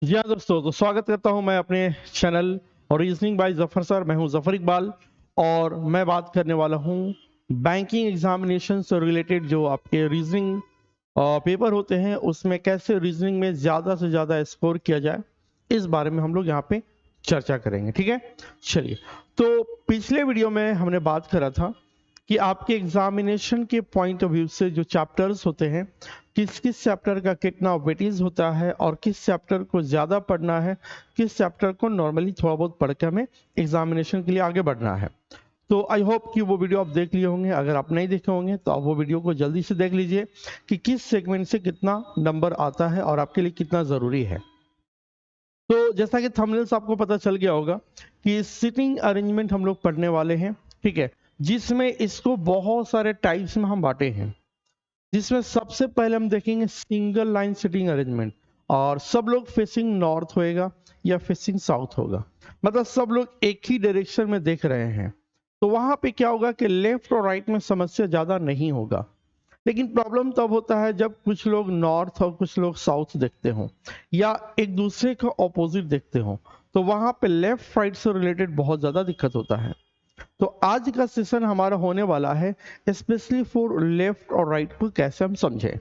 जी हाँ दोस्तों, तो स्वागत करता हूँ मैं अपने चैनल और रीजनिंग बाय जफर सर। मैं हूँ जफर इकबाल और मैं बात करने वाला हूँ बैंकिंग एग्जामिनेशन से रिलेटेड। जो आपके रीजनिंग पेपर होते हैं उसमें कैसे रीजनिंग में ज़्यादा से ज़्यादा स्कोर किया जाए, इस बारे में हम लोग यहाँ पे चर्चा करेंगे। ठीक है, चलिए। तो पिछले वीडियो में हमने बात करा था कि आपके एग्जामिनेशन के पॉइंट ऑफ व्यू से जो चैप्टर्स होते हैं, किस किस चैप्टर का कितना वेटेज होता है और किस चैप्टर को ज़्यादा पढ़ना है, किस चैप्टर को नॉर्मली थोड़ा बहुत पढ़ के हमें एग्जामिनेशन के लिए आगे बढ़ना है। तो आई होप कि वो वीडियो आप देख लिए होंगे। अगर आप नहीं देखे होंगे तो आप वो वीडियो को जल्दी से देख लीजिए कि किस सेगमेंट से कितना नंबर आता है और आपके लिए कितना ज़रूरी है। तो जैसा कि थंबनेल से आपको पता चल गया होगा कि सिटिंग अरेंजमेंट हम लोग पढ़ने वाले हैं, ठीक है, जिसमें इसको बहुत सारे टाइप्स में हम बांटे हैं। जिसमें सबसे पहले हम देखेंगे सिंगल लाइन सिटिंग अरेंजमेंट, और सब लोग फेसिंग नॉर्थ होएगा या फेसिंग साउथ होगा, मतलब सब लोग एक ही डायरेक्शन में देख रहे हैं। तो वहां पे क्या होगा कि लेफ्ट और राइट में समस्या ज्यादा नहीं होगा। लेकिन प्रॉब्लम तब होता है जब कुछ लोग नॉर्थ और कुछ लोग साउथ देखते हों या एक दूसरे का ऑपोजिट देखते हों, तो वहां पे लेफ्ट राइट से रिलेटेड बहुत ज्यादा दिक्कत होता है। तो आज का सेशन हमारा होने वाला है स्पेशली फॉर लेफ्ट और राइट को कैसे हम समझें।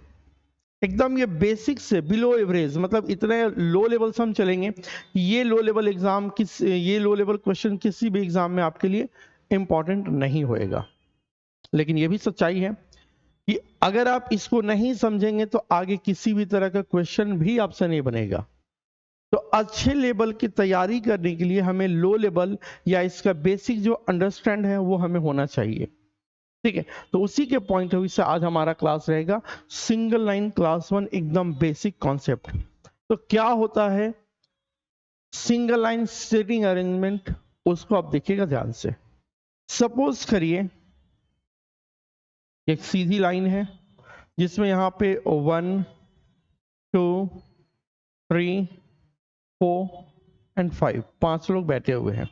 एकदम ये बेसिक से बिलो एवरेज, मतलब इतने लो लेवल से हम चलेंगे। ये लो लेवल एग्जाम ये लो लेवल क्वेश्चन किसी भी एग्जाम में आपके लिए इंपॉर्टेंट नहीं होएगा। लेकिन ये भी सच्चाई है कि अगर आप इसको नहीं समझेंगे तो आगे किसी भी तरह का क्वेश्चन भी आपसे नहीं बनेगा। तो अच्छे लेवल की तैयारी करने के लिए हमें लो लेवल या इसका बेसिक जो अंडरस्टैंड है वो हमें होना चाहिए। ठीक है, तो उसी के पॉइंट ऑफ व्यू से आज हमारा क्लास रहेगा सिंगल लाइन क्लास वन, एकदम बेसिक कॉन्सेप्ट। तो क्या होता है सिंगल लाइन सेटिंग अरेंजमेंट, उसको आप देखिएगा ध्यान से। सपोज करिए एक सीधी लाइन है जिसमें यहाँ पे 1 2 3 4 एंड 5, 5 लोग बैठे हुए हैं।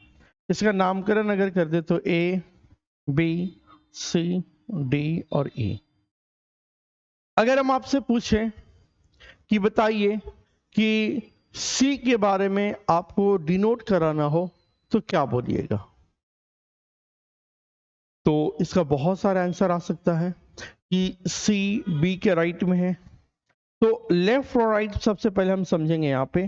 इसका नामकरण अगर कर दे तो ए बी सी डी और ई। अगर हम आपसे पूछें कि बताइए कि सी के बारे में आपको डिनोट कराना हो तो क्या बोलिएगा? तो इसका बहुत सारा आंसर आ सकता है कि सी बी के राइट में है। तो लेफ्ट और राइट सबसे पहले हम समझेंगे यहाँ पे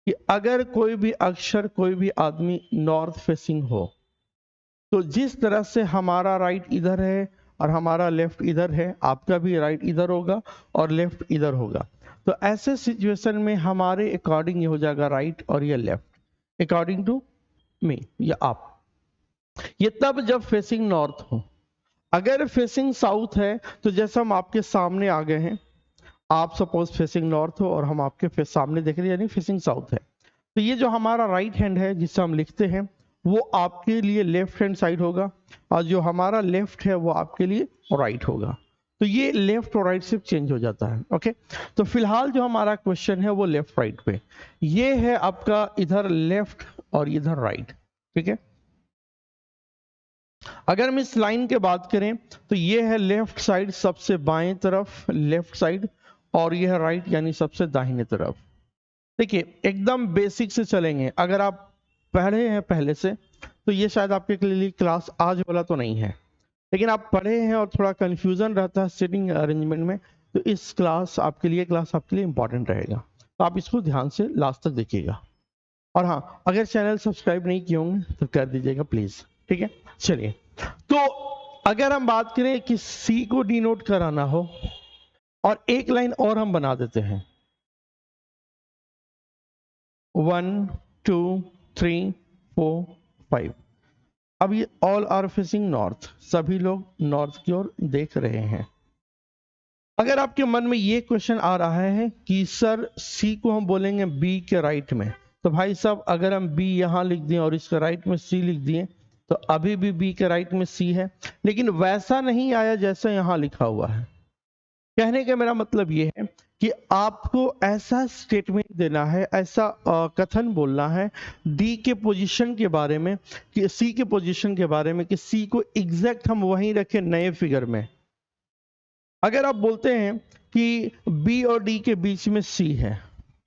कि अगर कोई भी अक्षर, कोई भी आदमी नॉर्थ फेसिंग हो, तो जिस तरह से हमारा राइट इधर है और हमारा लेफ्ट इधर है, आपका भी राइट इधर होगा और लेफ्ट इधर होगा। तो ऐसे सिचुएशन में हमारे अकॉर्डिंग ये हो जाएगा राइट और ये लेफ्ट, अकॉर्डिंग टू मी या आप। ये तब जब फेसिंग नॉर्थ हो। अगर फेसिंग साउथ है तो जैसा हम आपके सामने आ गए हैं, आप सपोज फेसिंग नॉर्थ हो और हम आपके सामने देख रहे हैं, यानी फेसिंग साउथ है। तो ये जो हमारा राइट हैंड है जिससे हम लिखते हैं वो आपके लिए लेफ्ट हैंड साइड होगा, और जो हमारा लेफ्ट है वो आपके लिए राइट होगा। तो ये लेफ्ट और राइट सिर्फ चेंज हो जाता है। ओके, तो फिलहाल जो हमारा क्वेश्चन है वो लेफ्ट राइट पे, ये है आपका इधर लेफ्ट और इधर राइट। ठीक है, अगर हम इस लाइन के बात करें तो ये है लेफ्ट साइड, सबसे बाएं तरफ लेफ्ट साइड, और ये है राइट यानी सबसे दाहिने तरफ। देखिए एकदम बेसिक से चलेंगे। अगर आप पढ़े हैं पहले से तो ये शायद आपके लिए क्लास आज वाला तो नहीं है, लेकिन आप पढ़े हैं और थोड़ा कंफ्यूजन रहता है सिटिंग अरेंजमेंट में, तो इस क्लास आपके लिए इंपॉर्टेंट रहेगा। तो आप इसको ध्यान से लास्ट तक देखिएगा। और हाँ, अगर चैनल सब्सक्राइब नहीं किए होंगे तो कर दीजिएगा प्लीज। ठीक है, चलिए। तो अगर हम बात करें कि सी को डिनोट कराना हो, और एक लाइन और हम बना देते हैं 1 2 3 4 5। अब ये ऑल आर फेसिंग नॉर्थ, सभी लोग नॉर्थ की ओर देख रहे हैं। अगर आपके मन में ये क्वेश्चन आ रहा है कि सर सी को हम बोलेंगे बी के राइट में, तो भाई साहब अगर हम बी यहां लिख दिए और इसके राइट में सी लिख दिए तो अभी भी बी के राइट में सी है, लेकिन वैसा नहीं आया जैसा यहां लिखा हुआ है। कहने का मेरा मतलब ये है कि आपको ऐसा स्टेटमेंट देना है, ऐसा कथन बोलना है डी के पोजीशन के बारे में, कि सी के पोजीशन के बारे में, कि सी को एग्जैक्ट हम वहीं रखें नए फिगर में। अगर आप बोलते हैं कि बी और डी के बीच में सी है,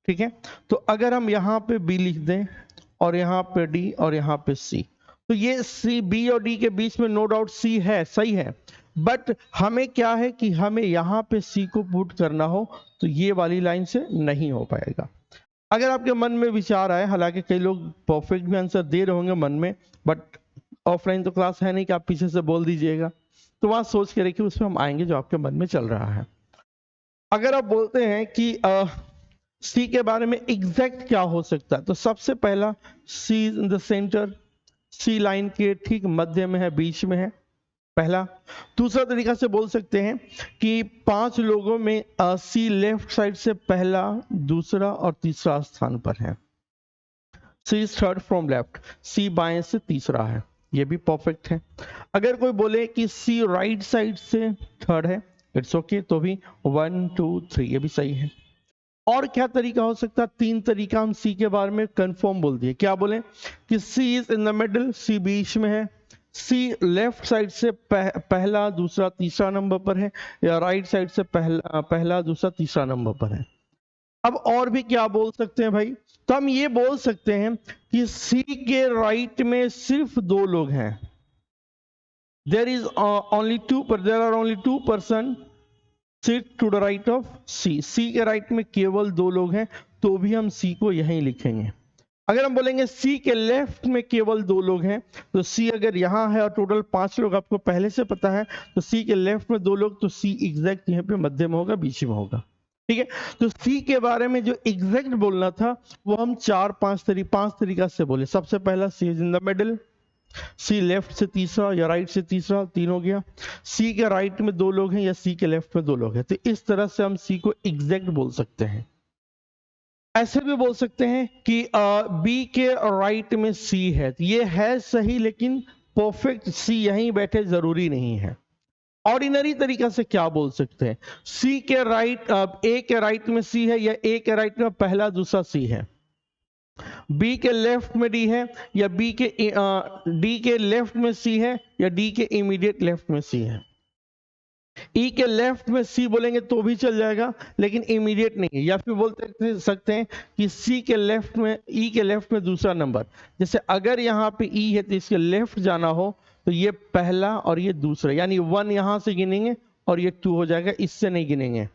ठीक है। तो अगर हम यहाँ पे बी लिख दें और यहाँ पे डी और यहाँ पे सी, तो ये सी, बी और डी के बीच में नो डाउट सी है, सही है। बट हमें क्या है कि हमें यहाँ पे सी को पुट करना हो तो ये वाली लाइन से नहीं हो पाएगा। अगर आपके मन में विचार आए, हालांकि कई लोग परफेक्ट भी आंसर दे रहे होंगे मन में, बट ऑफलाइन तो क्लास है नहीं कि आप पीछे से बोल दीजिएगा, तो वहां सोच के रखिए, उसमें हम आएंगे जो आपके मन में चल रहा है। अगर आप बोलते हैं कि सी के बारे में एग्जैक्ट क्या हो सकता है, तो सबसे पहला C in the centre, C line के ठीक मध्य में है, बीच में है, पहला। दूसरा तरीका से बोल सकते हैं कि 5 लोगों में सी लेफ्ट साइड से पहला, दूसरा और तीसरा स्थान पर है। सी इज थर्ड फ्रॉम लेफ्ट, सी बाएं से तीसरा है, ये भी परफेक्ट है। अगर कोई बोले कि सी राइट साइड से थर्ड है, इट्स ओके, तो भी 1 2 3 ये भी सही है। और क्या तरीका हो सकता है? 3 तरीका हम सी के बारे में कंफर्म बोल दिए। क्या बोले कि सी इज इन द मिडल, सी बीच में है, सी लेफ्ट साइड से पहला, दूसरा, तीसरा नंबर पर है, या राइट साइड से पहला, दूसरा, तीसरा नंबर पर है। अब और भी क्या बोल सकते हैं भाई? तो हम ये बोल सकते हैं कि सी के राइट में सिर्फ 2 लोग हैं। There are only 2 person sit to the right of C. C के राइट में केवल 2 लोग हैं, तो भी हम सी को यहीं लिखेंगे। अगर हम बोलेंगे सी के लेफ्ट में केवल 2 लोग हैं, तो सी अगर यहां है और टोटल 5 लोग आपको पहले से पता है, तो सी के लेफ्ट में 2 लोग, तो सी एग्जैक्ट यहाँ पे मध्य में होगा, बीच में होगा। ठीक है। तो सी के बारे में जो एग्जैक्ट बोलना था वो हम 5 तरीका से बोले। सबसे पहला C is in the middle, C left से तीसरा या राइट से तीसरा, 3 हो गया। सी के राइट में 2 लोग हैं या सी के लेफ्ट में 2 लोग हैं, तो इस तरह से हम सी को एग्जैक्ट बोल सकते हैं। ऐसे भी बोल सकते हैं कि बी के राइट में सी है, तो ये है सही, लेकिन परफेक्ट सी यहीं बैठे जरूरी नहीं है। ऑर्डिनरी तरीका से क्या बोल सकते हैं? सी के राइट, ए के राइट में सी है, या ए के राइट में पहला, दूसरा सी है। बी के लेफ्ट में डी है, या बी के डी के लेफ्ट में सी है, या डी के इमीडिएट लेफ्ट में सी है। ई के लेफ्ट में सी बोलेंगे तो भी चल जाएगा, लेकिन इमीडिएट नहीं है। या फिर बोलते सकते हैं कि सी के लेफ्ट में, ई के लेफ्ट में दूसरा नंबर, जैसे अगर यहाँ पे ई है तो इसके लेफ्ट जाना हो तो ये पहला और ये दूसरा, यानी 1 यहां से गिनेंगे और ये 2 हो जाएगा, इससे नहीं गिनेंगे।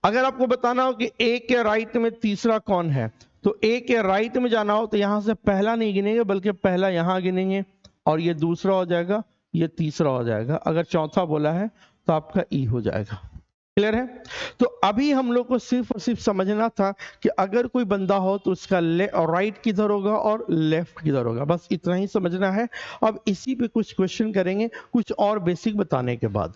अगर आपको बताना हो कि ए के राइट में तीसरा कौन है, तो ए के राइट में जाना हो तो यहां से पहला नहीं गिनेंगे, बल्कि पहला यहां गिनेंगे और ये दूसरा हो जाएगा, ये तीसरा हो जाएगा। अगर चौथा बोला है तो आपका ई हो जाएगा। क्लियर है? तो अभी हम लोग को सिर्फ और सिर्फ समझना था कि अगर कोई बंदा हो तो उसका राइट किधर होगा और लेफ्ट किधर होगा, बस इतना ही समझना है। अब इसी पे कुछ क्वेश्चन करेंगे, कुछ और बेसिक बताने के बाद।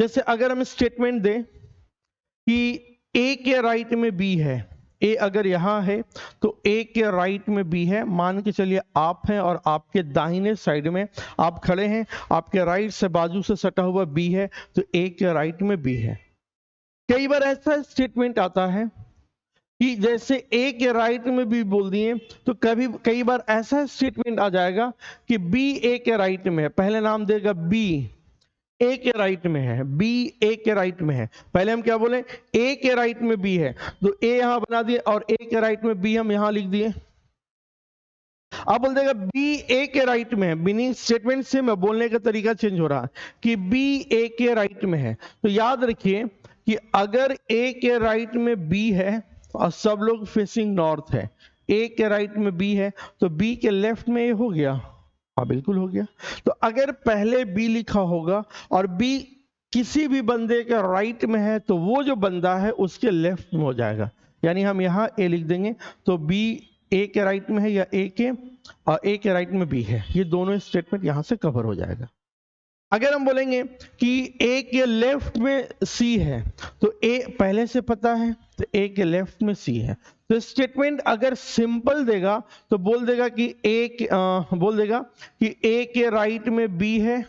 जैसे अगर हम स्टेटमेंट दें कि ए के राइट में बी है, ए अगर यहां है तो ए के राइट में बी है। मान के चलिए आप हैं और आपके दाहिने साइड में आप खड़े हैं, आपके राइट से बाजू से सटा हुआ बी है, तो ए के राइट में बी है। कई बार ऐसा स्टेटमेंट आता है कि जैसे ए के राइट में बी बोल दिए, तो कई बार ऐसा स्टेटमेंट आ जाएगा कि बी ए के राइट में है। पहले नाम देगा बी, ए के राइट में है, बी ए के राइट में है। पहले हम क्या बोले? ए के राइट में बी है, तो ए यहां बना दिए और ए के राइट में बी हम यहां लिख दिए। अब बोल देगा बी ए के राइट में है, मीनिंग स्टेटमेंट से मैं बोलने का तरीका चेंज हो रहा है कि बी ए के राइट में है। तो याद रखिए कि अगर ए के राइट में बी है और सब लोग फेसिंग नॉर्थ है, ए के राइट में बी है, तो बी के लेफ्ट में ए हो गया। हाँ बिल्कुल हो गया। तो अगर पहले बी लिखा होगा और बी किसी भी बंदे के राइट में है, तो वो जो बंदा है उसके लेफ्ट में हो जाएगा, यानी हम यहाँ ए लिख देंगे, तो बी ए के राइट में है या ए के राइट में बी है। ये दोनों स्टेटमेंट यहां से कवर हो जाएगा। अगर हम बोलेंगे कि ए के लेफ्ट में सी है, तो ए पहले से पता है, तो ए के लेफ्ट में सी है। तो स्टेटमेंट अगर सिंपल देगा तो बोल देगा कि ए के राइट में बी है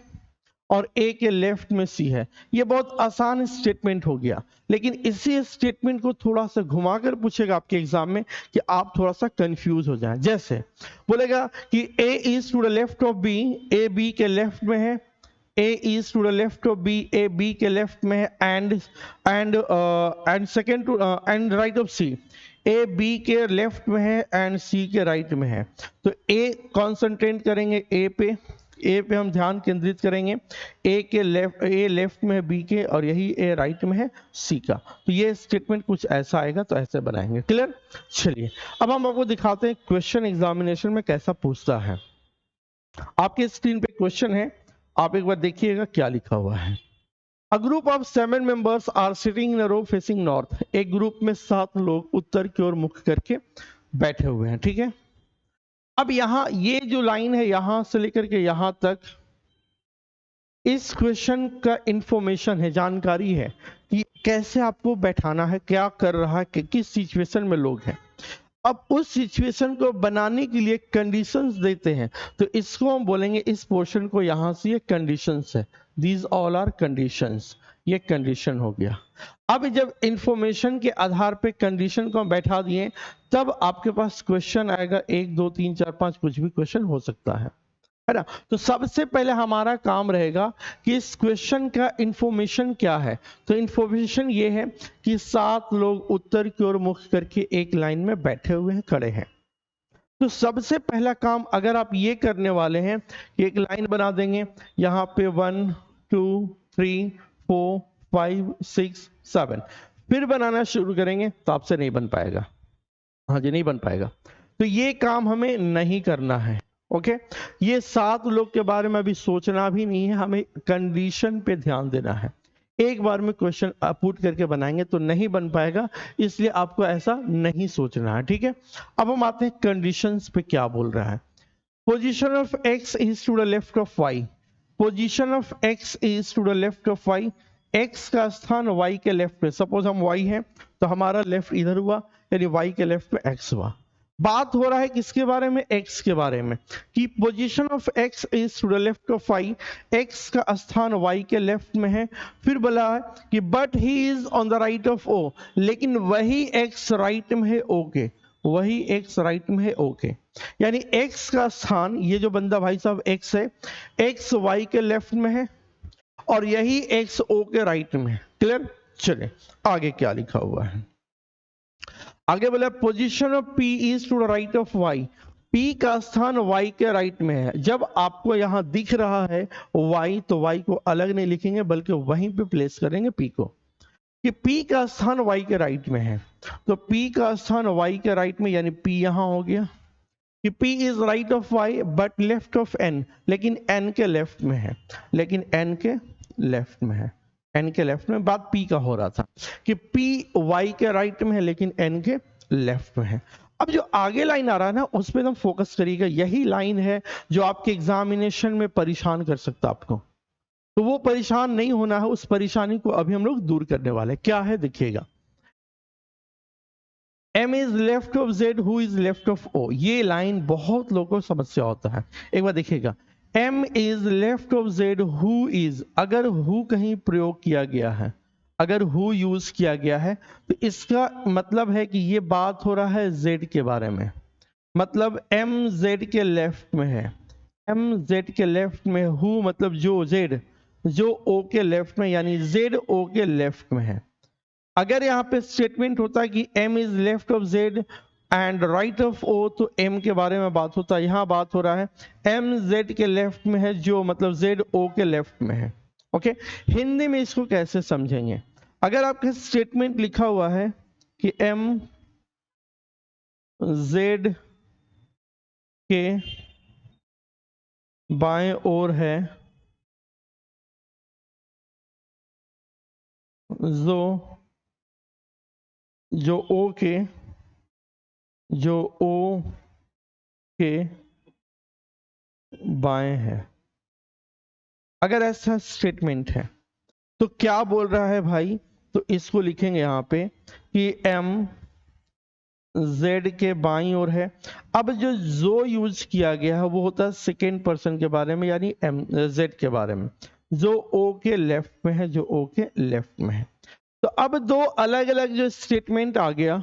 और ए के लेफ्ट में सी है। ये बहुत आसान स्टेटमेंट हो गया, लेकिन इसी स्टेटमेंट को थोड़ा सा घुमाकर पूछेगा आपके एग्जाम में कि आप थोड़ा सा कंफ्यूज हो जाएं। जैसे बोलेगा कि A is to the left of B, A B के लेफ्ट में है, A is to the left of B, A B के लेफ्ट में है, and second to and right of C, A B के लेफ्ट में है एंड सी के राइट में है, तो ए कॉन्सेंट्रेट करेंगे ए पे हम ध्यान केंद्रित करेंगे। ए लेफ्ट में है बी के और यही ए राइट में है सी का, तो ये स्टेटमेंट कुछ ऐसा आएगा, तो ऐसे बनाएंगे। क्लियर? चलिए अब हम आपको दिखाते हैं क्वेश्चन एग्जामिनेशन में कैसा पूछता है। आपके स्क्रीन पे क्वेश्चन है, आप एक बार देखिएगा क्या लिखा हुआ है। A group of 7 members are sitting in a row facing north. एक ग्रुप में 7 लोग उत्तर की ओर मुख करके बैठे हुए हैं, ठीक है। अब यहां ये जो लाइन है यहां से लेकर के यहां तक, इस क्वेश्चन का इंफॉर्मेशन है, जानकारी है कि कैसे आपको बैठाना है, क्या कर रहा है, किस सिचुएशन में लोग हैं। अब उस सिचुएशन को बनाने के लिए कंडीशंस देते हैं, तो इसको हम बोलेंगे, इस पोर्शन को यहां से ये कंडीशंस है, दीज ऑल आर कंडीशंस, ये कंडीशन हो गया। अब जब इंफॉर्मेशन के आधार पे कंडीशन को हम बैठा दिए, तब आपके पास क्वेश्चन आएगा, 1 2 3 4 5 कुछ भी क्वेश्चन हो सकता है ना। तो सबसे पहले हमारा काम रहेगा कि इस क्वेश्चन का इंफॉर्मेशन क्या है। तो इंफॉर्मेशन ये है कि 7 लोग उत्तर की ओर मुख करके एक लाइन में बैठे हुए हैं, खड़े हैं। तो सबसे पहला काम अगर आप ये करने वाले हैं कि एक लाइन बना देंगे, यहाँ पे 1 2 3 4 5 6 7, फिर बनाना शुरू करेंगे तो आपसे नहीं बन पाएगा। हाँ जी, नहीं बन पाएगा। तो ये काम हमें नहीं करना है। ओके, ये 7 लोग के बारे में अभी सोचना भी नहीं है, हमें कंडीशन पे ध्यान देना है। एक बार में क्वेश्चन पुट करके बनाएंगे तो नहीं बन पाएगा, इसलिए आपको ऐसा नहीं सोचना है, ठीक है। अब हम आते हैं कंडीशंस पे क्या बोल रहा है। Position of x is to the left of y, position of x is to the left of y, x का स्थान y के लेफ्ट पे, सपोज हम y है तो हमारा लेफ्ट इधर हुआ, यानी y के लेफ्ट पे x हुआ। बात हो रहा है किसके बारे में? x के बारे में, कि position of x is to the left of y, x का स्थान y के लेफ्ट में है। फिर बोला है कि but he is on the right of o, लेकिन वही x राइट में है o के, वही x राइट में है o के, यानी x का स्थान, ये जो बंदा भाई साहब x है, x y के लेफ्ट में है और यही x o के राइट में है। क्लियर? चले आगे क्या लिखा हुआ है। आगे बोला position of P is to the right of Y, P का स्थान Y के राइट में है। जब आपको यहां दिख रहा है Y, तो Y को अलग नहीं लिखेंगे बल्कि वहीं पे प्लेस करेंगे P को, कि P का स्थान Y के राइट में है। तो P का स्थान Y के राइट में, यानी P यहां हो गया कि P is right of Y but left of N, लेकिन N के लेफ्ट में है, लेकिन N के लेफ्ट में है, N के लेफ्ट में। बात P का हो रहा था कि P Y के राइट में है लेकिन N के लेफ्ट में है। अब जो आगे लाइन आ रहा है ना, उस पर एकदम फोकस करिएगा, यही लाइन है जो आपके एग्जामिनेशन में परेशान कर सकता है आपको। तो वो परेशान नहीं होना है, उस परेशानी को अभी हम लोग दूर करने वाले। क्या है देखिएगा, M is left of Z, who is left of O, ये लाइन बहुत लोगों को समस्या होता है। एक बार देखिएगा, M is left of Z, who is, अगर हु कहीं प्रयोग किया गया है, अगर हु यूज किया गया है, तो इसका मतलब है कि ये बात हो रहा है Z के बारे में, मतलब M Z के लेफ्ट में है, M Z के लेफ्ट में, हु मतलब जो, Z जो O के लेफ्ट में, यानी Z O के लेफ्ट में है। अगर यहाँ पे स्टेटमेंट होता कि M is left of Z and right of O, तो M के बारे में बात होता। यहाँ बात हो रहा है M Z के लेफ्ट में है, जो मतलब Z O के लेफ्ट में है। ओके, हिंदी में इसको कैसे समझेंगे? अगर आपके स्टेटमेंट लिखा हुआ है कि M Z के बाएं ओर है, जो O के बाएं है, अगर ऐसा स्टेटमेंट है तो क्या बोल रहा है भाई? तो इसको लिखेंगे यहां पे कि M Z के बाईं ओर है। अब जो यूज किया गया है वो होता है सेकेंड पर्सन के बारे में, यानी M Z के बारे में, जो O के लेफ्ट में है, जो O के लेफ्ट में है। तो अब दो अलग अलग जो स्टेटमेंट आ गया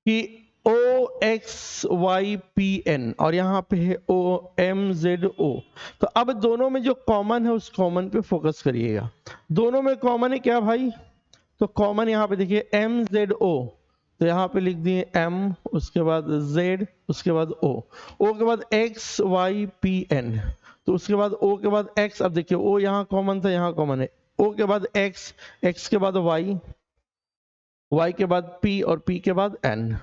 कि O X Y P N और यहाँ पे है O M Z O। तो अब दोनों में जो कॉमन है उस कॉमन पे फोकस करिएगा। दोनों में कॉमन है क्या भाई? तो कॉमन यहाँ पे देखिए M Z O, तो यहाँ पे लिख दिए M, उसके बाद Z, उसके बाद O के बाद X Y P N, तो उसके बाद O के बाद X। अब देखिए O यहाँ कॉमन था, यहाँ कॉमन है। O के बाद X के बाद Y के बाद P और P के बाद N।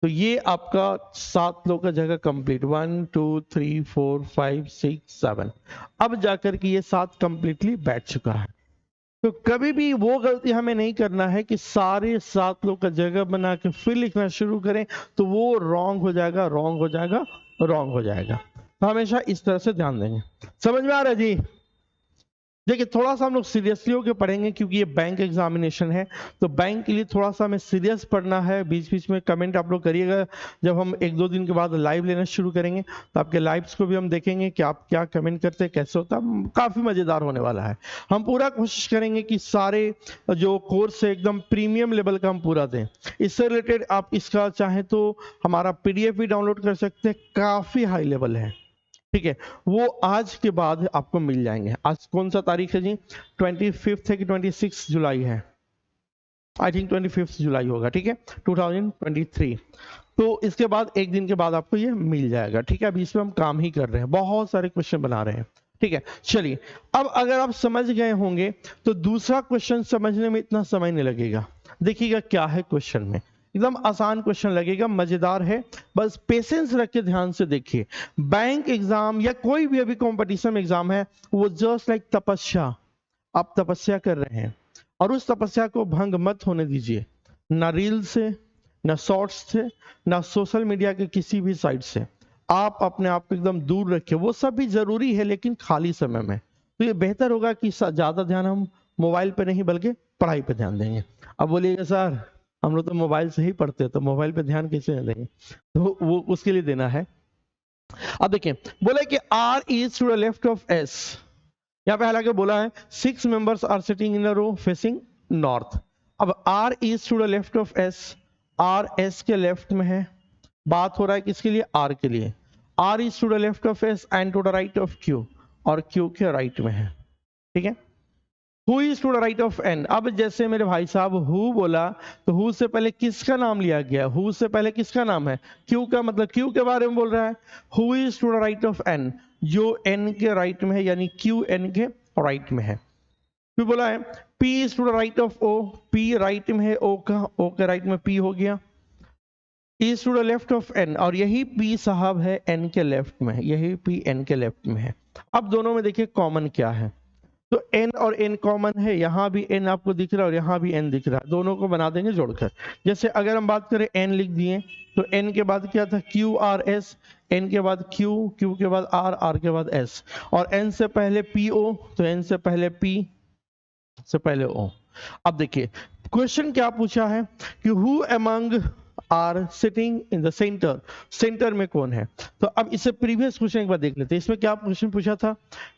तो ये आपका 7 लोग का जगह कंप्लीट, 1 2 3 4 5 6 7। अब जाकर के ये 7 कंप्लीटली बैठ चुका है। तो कभी भी वो गलती हमें नहीं करना है कि सारे 7 लोग का जगह बना के फिर लिखना शुरू करें, तो वो रॉन्ग हो जाएगा, रॉन्ग हो जाएगा, रॉन्ग हो जाएगा। तो हमेशा इस तरह से ध्यान देंगे। समझ में आ रहा है जी? देखिए थोड़ा सा हम लोग सीरियसली होकर पढ़ेंगे क्योंकि ये बैंक एग्जामिनेशन है, तो बैंक के लिए थोड़ा सा हमें सीरियस पढ़ना है। बीच बीच में कमेंट आप लोग करिएगा। जब हम 1-2 दिन के बाद लाइव लेना शुरू करेंगे तो आपके लाइव्स को भी हम देखेंगे कि आप क्या कमेंट करते हैं, कैसे होता है। काफ़ी मज़ेदार होने वाला है। हम पूरा कोशिश करेंगे कि सारे जो कोर्स है एकदम प्रीमियम लेवल का हम पूरा दें। इससे रिलेटेड आप इसका चाहें तो हमारा PDF भी डाउनलोड कर सकते हैं, काफ़ी हाई लेवल है, ठीक है। वो आज के बाद आपको मिल जाएंगे। आज कौन सा तारीख है जी? 25 है कि 26 जुलाई है? आई थिंक 25 जुलाई होगा, ठीक है, 2023। तो इसके बाद 1 दिन के बाद आपको ये मिल जाएगा, ठीक है। अभी इसमें हम काम ही कर रहे हैं, बहुत सारे क्वेश्चन बना रहे हैं, ठीक है। चलिए, अब अगर आप समझ गए होंगे तो दूसरा क्वेश्चन समझने में इतना समय नहीं लगेगा। देखिएगा क्या है क्वेश्चन में, एकदम आसान क्वेश्चन लगेगा, मजेदार है, बस पेशेंस रख के ध्यान से देखिए। बैंक एग्जाम या कोई भी अभी कॉम्पिटिशन एग्जाम है, वो जस्ट लाइक तपस्या। आप तपस्या कर रहे हैं और उस तपस्या को भंग मत होने दीजिए, ना रील से, ना शॉर्ट्स से, ना सोशल मीडिया के किसी भी साइट से। आप अपने आप को एकदम दूर रखिए। वो सब भी जरूरी है लेकिन खाली समय में। तो ये बेहतर होगा कि ज्यादा ध्यान हम मोबाइल पे नहीं बल्कि पढ़ाई पे ध्यान देंगे। अब बोलिएगा सर हम लोग तो मोबाइल से ही पढ़ते हैं, तो मोबाइल पे ध्यान कैसे देंगे? तो वो उसके लिए देना है। अब देखिए बोले कि R is to the left of S। यहाँ पे हालांकि बोला है 6 members are sitting in a row facing north। अब R is to the left of S, R S के लेफ्ट में है। बात हो रहा है किसके लिए? R के लिए। R is to the left of S and to the right of Q, और Q के राइट में है, ठीक है। Who is to the right of N। अब जैसे मेरे भाई साहब who बोला, तो who से पहले किसका नाम लिया गया? who से पहले किसका नाम है? Q का, मतलब Q के बारे में बोल रहा है। Who is to the right of N, जो N के राइट में है, यानी Q N के राइट में है। फिर बोला है P is to the right of O, P right में है O का, O के राइट में P हो गया। is to the left of N, और यही P साहब है N के लेफ्ट में, यही P N के लेफ्ट में है। अब दोनों में देखिए कॉमन क्या है, तो n और n कॉमन है। यहां भी n आपको दिख रहा है और यहां भी n दिख रहा है, दोनों को बना देंगे जोड़कर। जैसे अगर हम बात करें n लिख दिए, तो n के बाद क्या था? Q R S, n के बाद Q, Q के बाद R, R के बाद S, और n से पहले P O, तो n से पहले P से पहले O। अब देखिए क्वेश्चन क्या पूछा है कि who among are sitting in the centre, centre में कौन है। तो अब इससे प्रीवियस क्वेश्चन एक बार देख लेते हैं। इसमें क्या क्वेश्चन पूछा था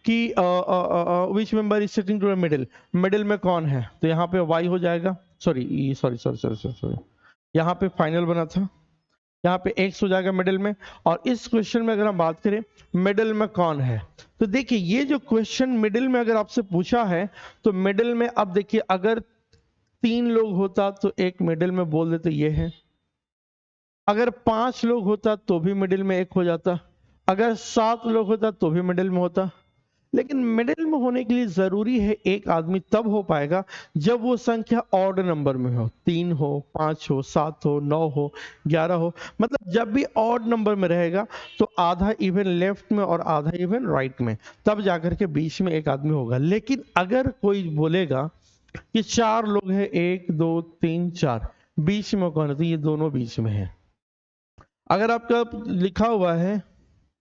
कि which member is sitting to the middle, middle में कौन है? तो यहाँ पे y हो जाएगा, सॉरी यहाँ पे फाइनल बना था, यहाँ पे x हो जाएगा मिडिल में। और इस क्वेश्चन में अगर हम बात करें मिडिल में कौन है, तो देखिए ये जो क्वेश्चन मिडिल में अगर आपसे पूछा है, तो मिडिल में अब देखिए अगर 3 लोग होता तो एक मिडिल में बोल देते ये है, अगर 5 लोग होता तो भी मिडिल में एक हो जाता, अगर 7 लोग होता तो भी मिडिल में होता। लेकिन मिडिल में होने के लिए जरूरी है एक आदमी तब हो पाएगा जब वो संख्या ऑड नंबर में हो, 3 हो, 5 हो, 7 हो, 9 हो, 11 हो। मतलब जब भी ऑड नंबर में रहेगा तो आधा इवन लेफ्ट में और आधा इवन राइट में, तब जाकर के बीच में एक आदमी होगा। लेकिन अगर कोई बोलेगा कि 4 लोग हैं, 1 2 3 4, बीच में कौन है? तो ये दोनों बीच में है। अगर आपका लिखा हुआ है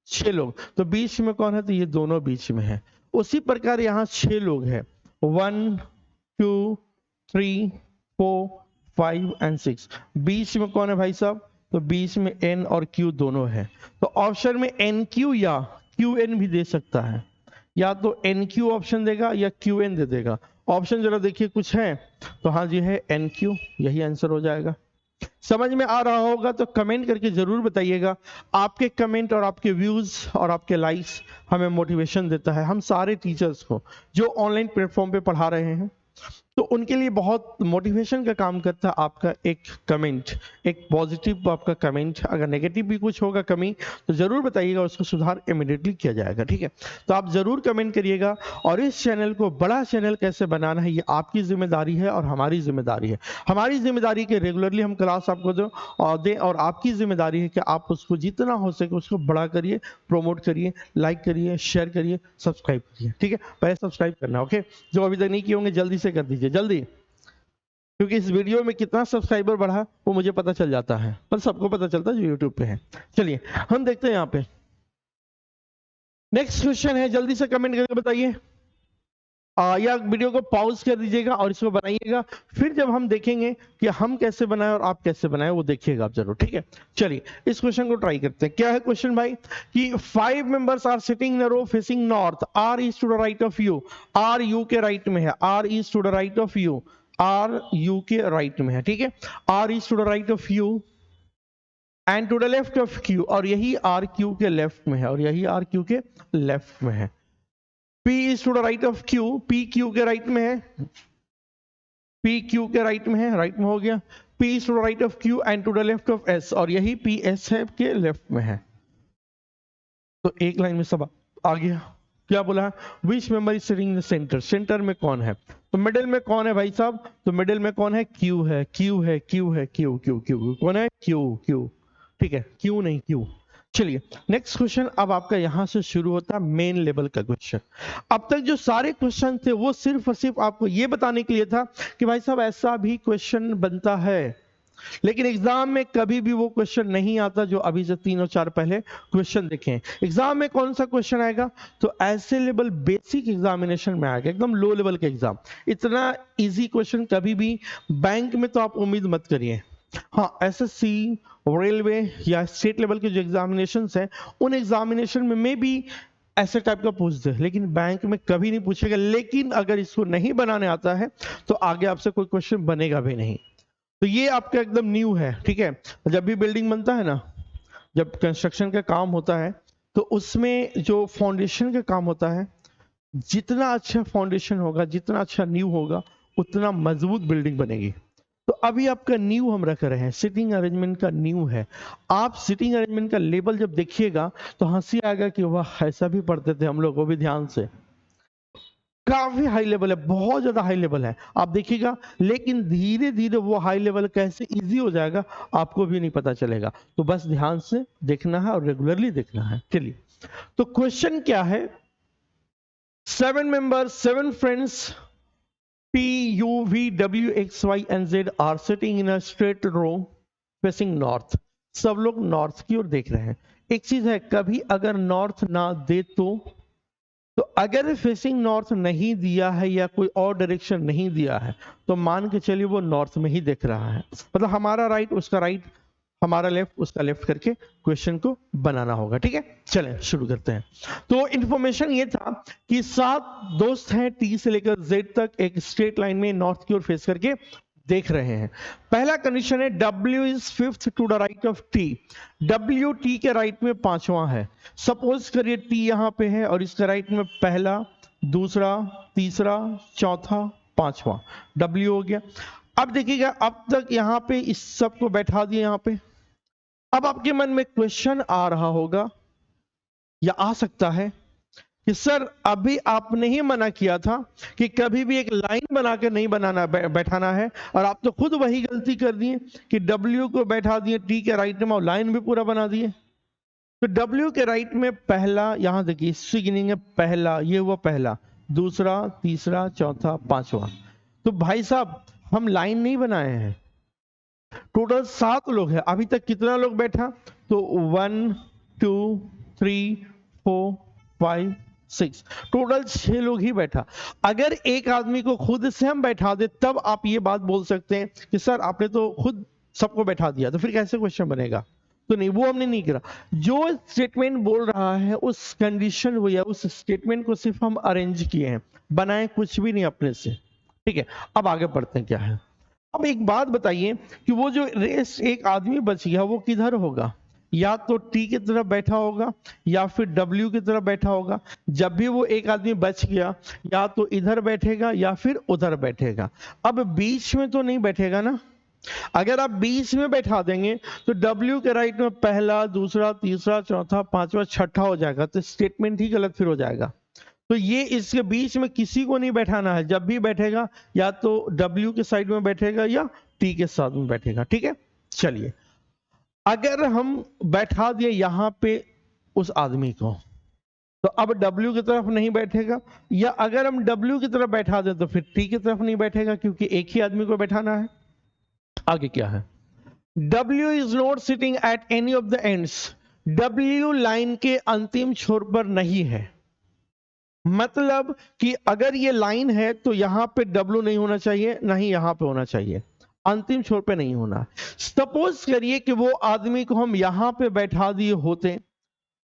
6 लोग, तो बीच में कौन है? तो ये दोनों बीच में है। उसी प्रकार यहाँ 6 लोग हैं, 1 2 3 4 5 एंड 6, बीच में कौन है भाई साहब? तो बीच में N और Q दोनों है। तो ऑप्शन में NQ या QN भी दे सकता है, या तो NQ ऑप्शन देगा या QN दे देगा। ऑप्शन जरा देखिए कुछ है, तो हाँ जी है NQ, यही आंसर हो जाएगा। समझ में आ रहा होगा तो कमेंट करके जरूर बताइएगा। आपके कमेंट और आपके व्यूज और आपके लाइक्स हमें मोटिवेशन देता है, हम सारे टीचर्स को जो ऑनलाइन प्लेटफॉर्म पे पढ़ा रहे हैं। तो उनके लिए बहुत मोटिवेशन का काम करता है आपका एक कमेंट, एक पॉजिटिव आपका कमेंट। अगर नेगेटिव भी कुछ होगा कमी तो ज़रूर बताइएगा, उसको सुधार इमिडिएटली किया जाएगा, ठीक है। तो आप ज़रूर कमेंट करिएगा। और इस चैनल को बड़ा चैनल कैसे बनाना है ये आपकी जिम्मेदारी है और हमारी जिम्मेदारी है। हमारी जिम्मेदारी के रेगुलरली हम क्लास आपको दो और दें, और आपकी जिम्मेदारी है कि आप उसको जितना हो सके उसको बड़ा करिए, प्रमोट करिए, लाइक करिए, शेयर करिए, सब्सक्राइब करिए, ठीक है। पहले सब्सक्राइब करना, ओके। जो अभी तक नहीं किए होंगे जल्दी से कर दीजिए, जल्दी, क्योंकि इस वीडियो में कितना सब्सक्राइबर बढ़ा वो मुझे पता चल जाता है, पर सबको पता चलता है जो यूट्यूब पे है। चलिए हम देखते हैं यहाँ पे नेक्स्ट क्वेश्चन है, जल्दी से कमेंट करके बताइए, या वीडियो को पॉज कर दीजिएगा और इसको बनाइएगा। फिर जब हम देखेंगे कि हम कैसे बनाए और आप कैसे बनाए वो देखिएगा आप जरूर, ठीक है। चलिए इस क्वेश्चन को ट्राई करते हैं। क्या है क्वेश्चन भाई कि 5 members are sitting in a row facing north, R is to the right of U, R U के राइट में है, R is to the right of U, R U के राइट में है, ठीक है। R is to the right of U and to the left of Q, और यही आर क्यू के लेफ्ट में है, और यही आर क्यू के लेफ्ट में है। P is to the right of Q, P Q के राइट में है, P Q के राइट में है, राइट में हो गया। P is to the right of Q and to the left of S, और यही P S है के लेफ्ट में है। तो एक लाइन में सब आ गया। क्या बोला है, which member is sitting in the centre, centre में कौन है, तो मिडिल में कौन है भाई साहब, तो मिडिल में कौन है, Q है, Q है, Q है, Q Q Q कौन है, Q Q, ठीक है, Q नहीं Q। चलिए नेक्स्ट क्वेश्चन अब आपका यहां से शुरू होता है मेन लेवल का क्वेश्चन। अब तक जो सारे क्वेश्चन थे वो सिर्फ और सिर्फ आपको ये बताने के लिए था कि भाई साहब ऐसा भी क्वेश्चन बनता है, लेकिन एग्जाम में कभी भी वो क्वेश्चन नहीं आता जो अभी से 3 और 4 पहले क्वेश्चन देखे हैं। एग्जाम में कौन सा क्वेश्चन आएगा, तो ऐसे लेवल बेसिक एग्जामिनेशन में आएगा, एकदम लो लेवल के एग्जाम। इतना इजी क्वेश्चन कभी भी बैंक में तो आप उम्मीद मत करिए। हाँ, एसएससी, रेलवे या स्टेट लेवल के जो एग्जामिनेशन हैं उन एग्जामिनेशन में भी ऐसे टाइप का पूछ दे, लेकिन बैंक में कभी नहीं पूछेगा। लेकिन अगर इसको नहीं बनाने आता है तो आगे आपसे कोई क्वेश्चन बनेगा भी नहीं। तो ये आपका एकदम न्यू है, ठीक है। जब भी बिल्डिंग बनता है ना, जब कंस्ट्रक्शन का काम होता है तो उसमें जो फाउंडेशन का काम होता है, जितना अच्छा फाउंडेशन होगा, जितना अच्छा न्यू होगा, उतना मजबूत बिल्डिंग बनेगी। तो अभी आपका न्यू हम रख रहे हैं, सिटिंग अरेंजमेंट का न्यू है। आप सिटिंग अरेंजमेंट का लेवल जब देखिएगा तो हंसी आएगा कि वाह ऐसा भी पढ़ते थे हम लोग, वो भी ध्यान से। काफी हाई लेवल है, बहुत ज्यादा हाई लेवल है, आप देखिएगा। लेकिन धीरे धीरे वो हाई लेवल कैसे इजी हो जाएगा आपको भी नहीं पता चलेगा। तो बस ध्यान से देखना है और रेगुलरली देखना है। चलिए तो क्वेश्चन क्या है, 7 members, 7 friends P, U, V, W, X, Y and Z are sitting in a straight row facing north. सब लोग नॉर्थ की ओर देख रहे हैं। एक चीज है, कभी अगर नॉर्थ ना दे तो अगर फेसिंग नॉर्थ नहीं दिया है या कोई और डायरेक्शन नहीं दिया है तो मान के चलिए वो नॉर्थ में ही देख रहा है। मतलब हमारा राइट उसका राइट, हमारा लेफ्ट उसका लेफ्ट करके क्वेश्चन को बनाना होगा, ठीक है। चलें शुरू करते हैं। तो इंफॉर्मेशन ये था कि 7 दोस्त हैं टी से लेकर जेड तक, एक स्ट्रेट लाइन में नॉर्थ की ओर फेस करके देख रहे हैं। पहला कंडीशन है W is 5th to the right of T, W T के राइट में 5वां है। सपोज करिए T यहां पे है और इसके राइट में पहला, दूसरा, तीसरा, चौथा, 5वां, W हो गया। अब देखिएगा अब तक यहां पे इस सबको बैठा दिए यहां पे। अब आपके मन में क्वेश्चन आ रहा होगा या आ सकता है कि सर अभी आपने ही मना किया था कि कभी भी एक लाइन बनाकर नहीं बनाना बैठाना है, और आप तो खुद वही गलती कर दिए कि W को बैठा दिए T के राइट में और लाइन भी पूरा बना दिए। तो W के राइट में पहला, यहां देखिए इससे गिनिंग है पहला, ये हुआ पहला, दूसरा, तीसरा, चौथा, 5वां। तो भाई साहब हम लाइन नहीं बनाए हैं। टोटल 7 लोग हैं, अभी तक कितना लोग बैठा, तो 1 2 3 4 5 6, टोटल 6 लोग ही बैठा। अगर एक आदमी को खुद से हम बैठा दे तब आप ये बात बोल सकते हैं कि सर आपने तो खुद सबको बैठा दिया, तो फिर कैसे क्वेश्चन बनेगा। तो नहीं, वो हमने नहीं करा। जो स्टेटमेंट बोल रहा है उस कंडीशन को या उस स्टेटमेंट को सिर्फ हम अरेंज किए हैं, बनाए कुछ भी नहीं अपने से, ठीक है। अब आगे पढ़ते हैं क्या है। अब एक बात बताइए कि वो जो रेस एक आदमी बच गया वो किधर होगा, या तो टी की तरफ बैठा होगा या फिर डब्ल्यू की तरफ बैठा होगा। जब भी वो एक आदमी बच गया, या तो इधर बैठेगा या फिर उधर बैठेगा। अब बीच में तो नहीं बैठेगा ना। अगर आप बीच में बैठा देंगे तो डब्ल्यू के राइट में पहला, दूसरा, तीसरा, चौथा, पांचवा, छठा हो जाएगा, तो स्टेटमेंट ही गलत फिर हो जाएगा। तो ये इसके बीच में किसी को नहीं बैठाना है। जब भी बैठेगा या तो डब्ल्यू के साइड में बैठेगा या टी के साथ में बैठेगा। ठीक है, चलिए अगर हम बैठा दिए यहां पे उस आदमी को, तो अब डब्ल्यू की तरफ नहीं बैठेगा, या अगर हम डब्ल्यू की तरफ बैठा दें तो फिर टी की तरफ नहीं बैठेगा, क्योंकि एक ही आदमी को बैठाना है। आगे क्या है, W is not sitting at any of the ends. W line के अंतिम छोर पर नहीं है। मतलब कि अगर ये लाइन है तो यहां पे W नहीं होना चाहिए, नहीं यहां पे होना चाहिए, अंतिम छोर पे नहीं होना। सपोज करिए कि वो आदमी को हम यहां पे बैठा दिए होते,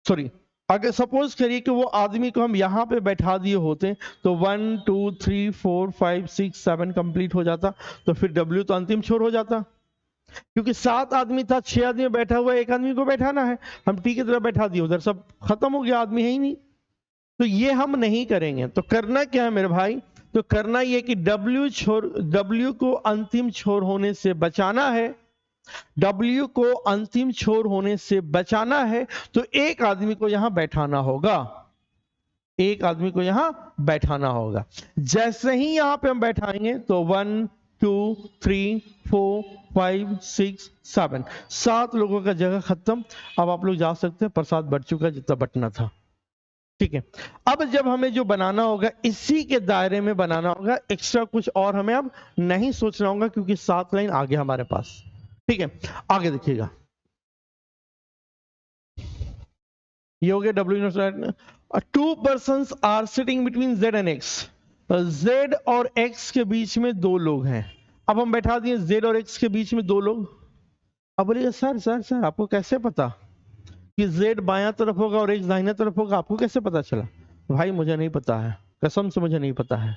सॉरी, अगर सपोज करिए कि वो आदमी को हम यहां पे बैठा दिए होते तो 1 2 3 4 5 6 7 कंप्लीट हो जाता, तो फिर W तो अंतिम छोर हो जाता। क्योंकि 7 आदमी था, 6 आदमी बैठा हुआ है, एक आदमी को बैठाना है, हम टी की तरफ बैठा दिए, उधर सब खत्म हो गया, आदमी है ही नहीं। तो ये हम नहीं करेंगे। तो करना क्या है मेरे भाई, तो करना ये कि W को अंतिम छोर होने से बचाना है। W को अंतिम छोर होने से बचाना है, तो एक आदमी को यहां बैठाना होगा, एक आदमी को यहां बैठाना होगा। जैसे ही यहां पे हम बैठाएंगे तो 1 2 3 4 5 6 7 7 लोगों का जगह खत्म। अब आप लोग जा सकते हैं, प्रसाद बढ़ चुका जितना बटना था। ठीक है, अब जब हमें जो बनाना होगा इसी के दायरे में बनाना होगा, एक्स्ट्रा कुछ और हमें अब नहीं सोचना होगा, क्योंकि 7 लाइन आगे हमारे पास। ठीक है, आगे देखिएगा, ये हो गया W। 2 persons are sitting between Z and X। Z और X के बीच में 2 लोग हैं। अब हम बैठा दिए Z और X के बीच में 2 लोग। अब बोलिए सर सर सर आपको कैसे पता कि Z बायां तरफ होगा और X दाहिने तरफ होगा, आपको कैसे पता चला? भाई मुझे नहीं पता है, कसम से मुझे नहीं पता है।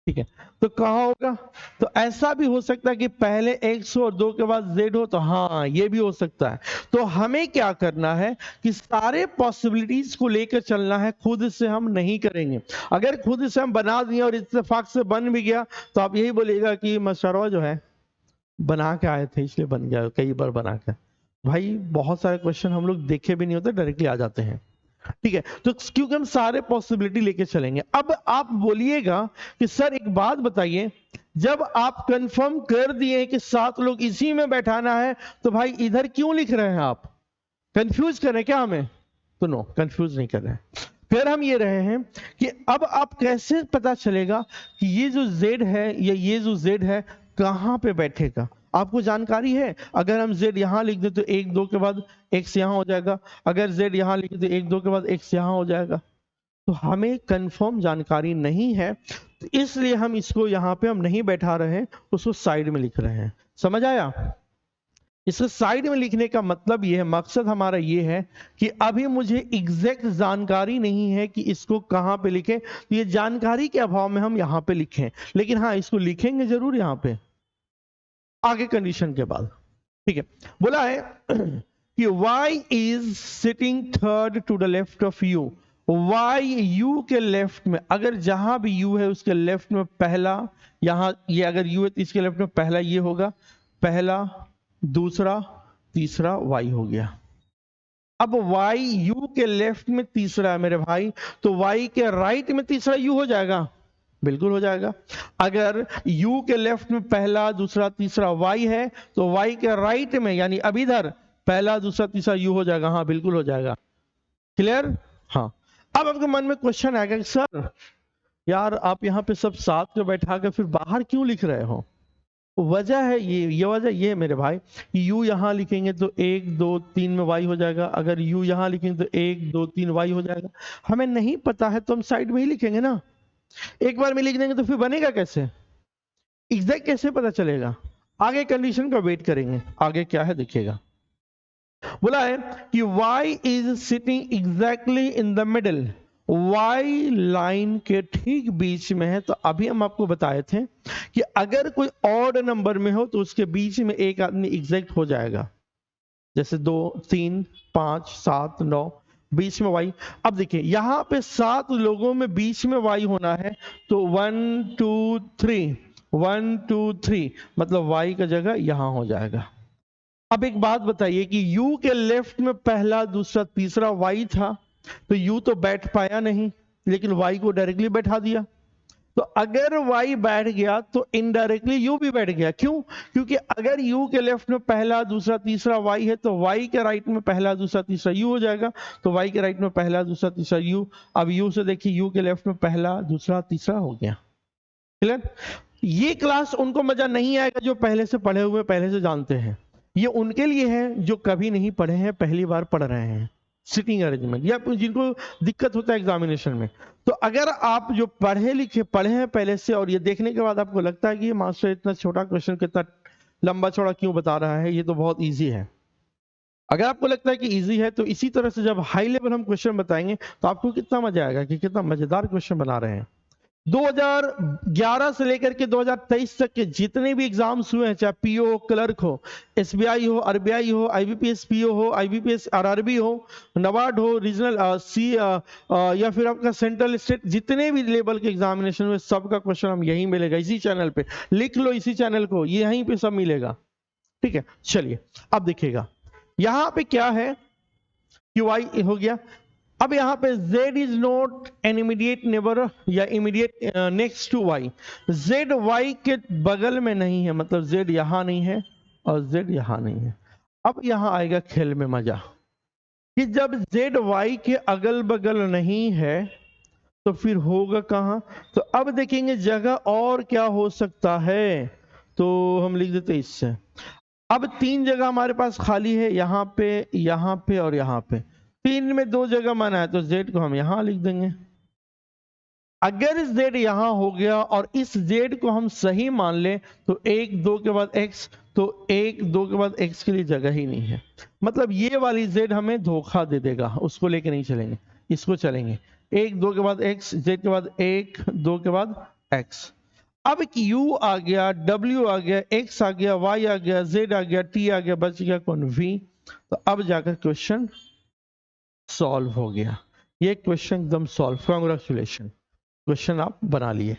ठीक है, तो कहाँ होगा? तो ऐसा भी हो सकता है कि पहले X हो और 2 के बाद Z हो, तो हाँ ये भी हो सकता है। तो हमें क्या करना है कि सारे पॉसिबिलिटीज को लेकर चलना है, खुद से हम नहीं करेंगे। अगर खुद से हम बना दिए और इत्तेफाक से बन भी गया तो आप यही बोलिएगा कि मशरवा जो है बना के आए थे इसलिए बन गया, कई बार बना के। भाई बहुत सारे क्वेश्चन हम लोग देखे भी नहीं होते, डायरेक्टली आ जाते हैं। ठीक है, तो क्योंकि हम सारे पॉसिबिलिटी लेके चलेंगे। अब आप बोलिएगा कि सर एक बात बताइए, जब आप कंफर्म कर दिए कि 7 लोग इसी में बैठाना है, तो भाई इधर क्यों लिख रहे हैं आप? कंफ्यूज कर रहे हैं क्या हमें? तो नो, कंफ्यूज नहीं कर रहे हैं। फिर हम ये रहे हैं कि अब आप कैसे पता चलेगा कि ये जो Z है या ये जो Z है कहां पे बैठेगा? आपको जानकारी है? अगर हम Z यहां लिख दे तो 1 2 के बाद X यहां हो जाएगा, अगर Z यहां लिख दे 1 2 के बाद X यहां हो जाएगा। तो हमें कंफर्म जानकारी नहीं है, तो इसलिए हम इसको यहां पे हम नहीं बैठा रहे हैं, उसको साइड में लिख रहे हैं। समझ आया? इसको साइड में लिखने का मतलब ये है, मकसद हमारा ये है कि अभी मुझे एग्जैक्ट जानकारी नहीं है कि इसको कहां पे लिखें, तो ये जानकारी के अभाव में हम यहां पे लिखें, लेकिन हाँ इसको लिखेंगे जरूर यहां पे आगे कंडीशन के बाद। ठीक है, बोला है कि y is sitting third to the left of u। y u के लेफ्ट में, अगर जहां भी u है उसके लेफ्ट में पहला, यहां ये अगर u है तो इसके लेफ्ट में पहला ये होगा, पहला, दूसरा, तीसरा y हो गया। अब y u के लेफ्ट में तीसरा है मेरे भाई, तो y के राइट में तीसरा u हो जाएगा, बिल्कुल हो जाएगा। अगर u के लेफ्ट में पहला, दूसरा, तीसरा y है, तो y के राइट में यानी अब इधर पहला, दूसरा, तीसरा u हो जाएगा, हाँ बिल्कुल हो जाएगा। क्लियर? हाँ। अब आपके मन में क्वेश्चन आएगा कि सर यार आप यहाँ पे सब साथ में बैठा कर फिर बाहर क्यों लिख रहे हो? वजह है ये वजह ये है मेरे भाई, u यहां लिखेंगे तो 1 2 3 में y हो जाएगा, अगर u यहां लिखेंगे तो 1 2 3 y हो जाएगा। हमें नहीं पता है तो हम साइड में ही लिखेंगे ना, एक बार में लिख देंगे तो फिर बनेगा कैसे? एग्जैक्ट कैसे पता चलेगा? आगे कंडीशन का वेट करेंगे, आगे क्या है देखिएगा। बोला है कि y is sitting exactly in the middle, y line के ठीक बीच में है। तो अभी हम आपको बताए थे कि अगर कोई ऑड नंबर में हो तो उसके बीच में एक आदमी एग्जैक्ट हो जाएगा। जैसे 2 3 5 7 9, बीच में y। अब देखिए यहाँ पे 7 लोगों में बीच में y होना है, तो 1 2 3 1 2 3 मतलब y का जगह यहां हो जाएगा। अब एक बात बताइए कि u के लेफ्ट में पहला दूसरा तीसरा y था, तो u तो बैठ पाया नहीं, लेकिन y को डायरेक्टली बैठा दिया। तो अगर y बैठ गया तो इनडायरेक्टली u भी बैठ गया। क्यों? क्योंकि अगर u के लेफ्ट में पहला दूसरा तीसरा y है, तो y के राइट में पहला दूसरा तीसरा u हो जाएगा। तो y के राइट में पहला दूसरा तीसरा u। अब u से देखिए, u के लेफ्ट में पहला दूसरा तीसरा हो गया। क्लियर? ये क्लास उनको मजा नहीं आएगा जो पहले से पढ़े हुए, पहले से जानते हैं। ये उनके लिए है जो कभी नहीं पढ़े हैं, पहली बार पढ़ रहे हैं सिटिंग अरेंजमेंट, या जिनको दिक्कत होता है एग्जामिनेशन में। तो अगर आप जो पढ़े हैं पहले से, और ये देखने के बाद आपको लगता है कि ये मास्टर इतना छोटा क्वेश्चन कितना लंबा चौड़ा क्यों बता रहा है, ये तो बहुत ईजी है। अगर आपको लगता है कि इजी है, तो इसी तरह से जब हाई लेवल हम क्वेश्चन बताएंगे तो आपको कितना मजा आएगा कि कितना मजेदार क्वेश्चन बना रहे हैं। 2011 से लेकर के 2023 तक के जितने भी एग्जाम्स हुए हैं, चाहे पीओ हो, क्लर्क हो, एसबीआई हो, आरबीआई हो, आईबीपीएस पीओ हो, आईबीपीएस आरआरबी हो, नबार्ड हो, रीजनल या फिर आपका सेंट्रल स्टेट, जितने भी लेवल के एग्जामिनेशन हुए, सबका क्वेश्चन हम यहीं मिलेगा, इसी चैनल पे। लिख लो इसी चैनल को, यहीं पे सब मिलेगा। ठीक है, चलिए अब देखिएगा यहां पे क्या है कि y हो गया। अब यहां पे z is not an immediate neighbour या immediate next to y। z y के बगल में नहीं है, मतलब z यहां नहीं है और z यहां नहीं है। अब यहां आएगा खेल में मजा कि जब z y के अगल बगल नहीं है तो फिर होगा कहां। तो अब देखेंगे जगह और क्या हो सकता है, तो हम लिख देते इससे। अब 3 जगह हमारे पास खाली है, यहां पे और यहां पे। 3 में 2 जगह माना है, तो z को हम यहां लिख देंगे। अगर z यहां हो गया और इस z को हम सही मान ले, तो 1 2 के बाद x, तो 1 2 के बाद x के लिए जगह ही नहीं है। मतलब ये वाली z हमें धोखा दे देगा, उसको लेके नहीं चलेंगे, इसको चलेंगे। 1 2 के बाद x, z के बाद 1 2 के बाद x। अब एक u आ गया, w आ गया, x आ गया, y आ गया, z आ गया, t आ गया, बच गया कौन? v। तो अब जाकर क्वेश्चन सॉल्व हो गया। ये क्वेश्चन एकदम सॉल्व, कांग्रेचुलेशन, क्वेश्चन आप बना लिए।